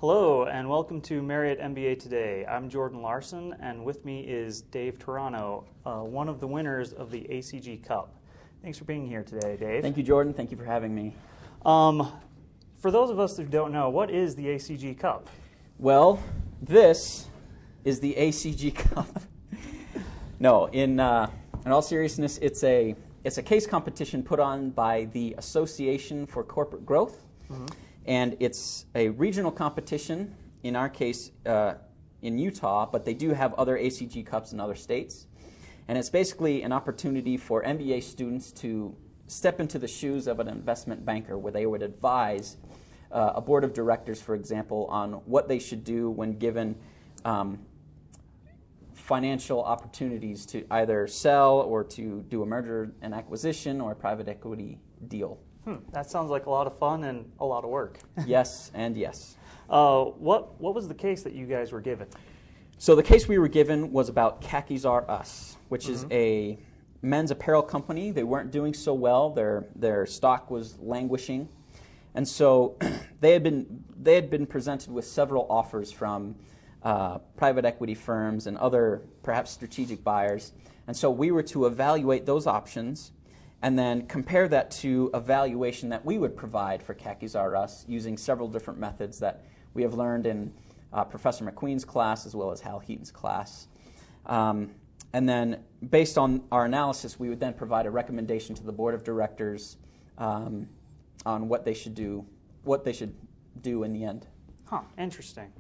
Hello and welcome to Marriott MBA Today. I'm Jordan Larson and with me is Dave Toronto, one of the winners of the ACG Cup. Thanks for being here today, Dave. Thank you, Jordan. Thank you for having me. For those of us who don't know, what is the ACG Cup? Well, this is the ACG Cup. No, in all seriousness, it's a case competition put on by the Association for Corporate Growth. Mm-hmm. And it's a regional competition, in our case in Utah, but they do have other ACG Cups in other states. And it's basically an opportunity for MBA students to step into the shoes of an investment banker where they would advise a board of directors, for example, on what they should do when given financial opportunities to either sell or to do a merger and acquisition or a private equity deal. That sounds like a lot of fun and a lot of work. Yes, and yes. What was the case that you guys were given? So the case we were given was about Khakis R Us, which is a men's apparel company. They weren't doing so well. Their stock was languishing. And so they had been presented with several offers from private equity firms and other perhaps strategic buyers. And so we were to evaluate those options and then compare that to a valuation that we would provide for Khakis R Us using several different methods that we have learned in Professor McQueen's class as well as Hal Heaton's class. And then based on our analysis, we would then provide a recommendation to the board of directors on what they should do in the end. Huh, interesting.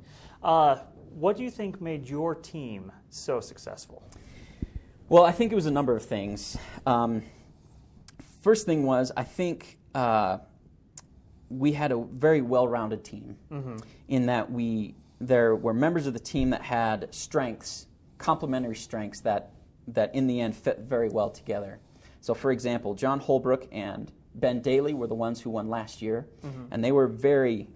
What do you think made your team so successful? Well, I think it was a number of things. First thing was, I think we had a very well-rounded team in that there were members of the team that had strengths, complementary strengths that in the end fit very well together. So for example, John Holbrook and Ben Daly were the ones who won last year, and they were very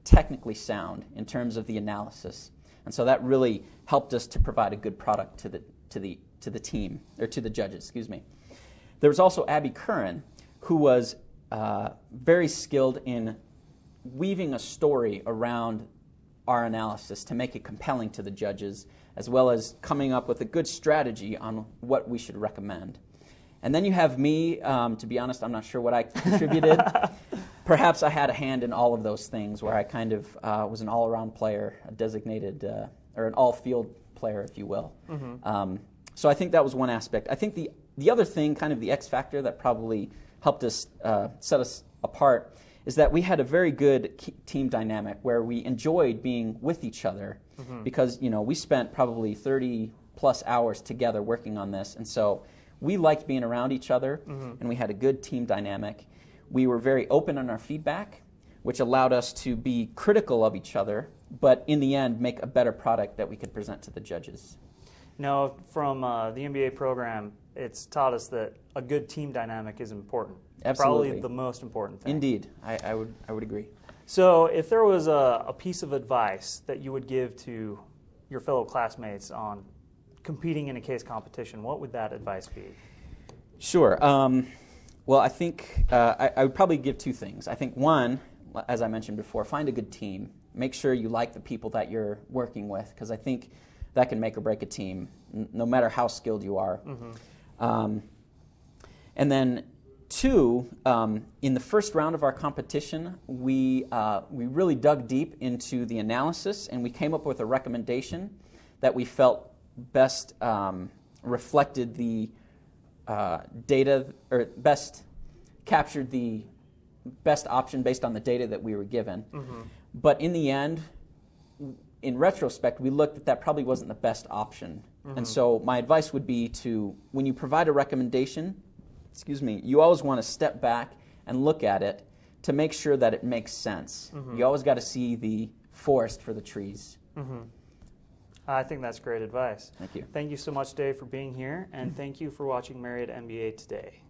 technically sound in terms of the analysis. And so that really helped us to provide a good product to the team, or to the judges, excuse me. There was also Abby Curran, who was very skilled in weaving a story around our analysis to make it compelling to the judges, as well as coming up with a good strategy on what we should recommend. And then you have me. To be honest, I'm not sure what I contributed. Perhaps I had a hand in all of those things, where I kind of was an all-around player, a designated, or an all-field player, if you will. So I think that was one aspect. I think the other thing, kind of the X factor that probably helped us set us apart, is that we had a very good team dynamic where we enjoyed being with each other because we spent probably 30 plus hours together working on this, and so we liked being around each other, and we had a good team dynamic. We were very open in our feedback, which allowed us to be critical of each other, but in the end make a better product that we could present to the judges. From the MBA program, it's taught us that a good team dynamic is important. Absolutely. Probably the most important thing. Indeed, I would agree. So if there was a piece of advice that you would give to your fellow classmates on competing in a case competition, what would that advice be? Sure. Well, I think I would probably give two things. I think one, as I mentioned before, find a good team. Make sure you like the people that you're working with, because I think that can make or break a team, no matter how skilled you are. And then two, in the first round of our competition, we really dug deep into the analysis, and we came up with a recommendation that we felt best reflected the data, or best captured the best option based on the data that we were given. But in the end, in retrospect, we looked at that probably wasn't the best option. And so my advice would be to, when you provide a recommendation, you always want to step back and look at it to make sure that it makes sense. You always got to see the forest for the trees. I think that's great advice. Thank you. Thank you so much, Dave, for being here, and thank you for watching Marriott MBA Today.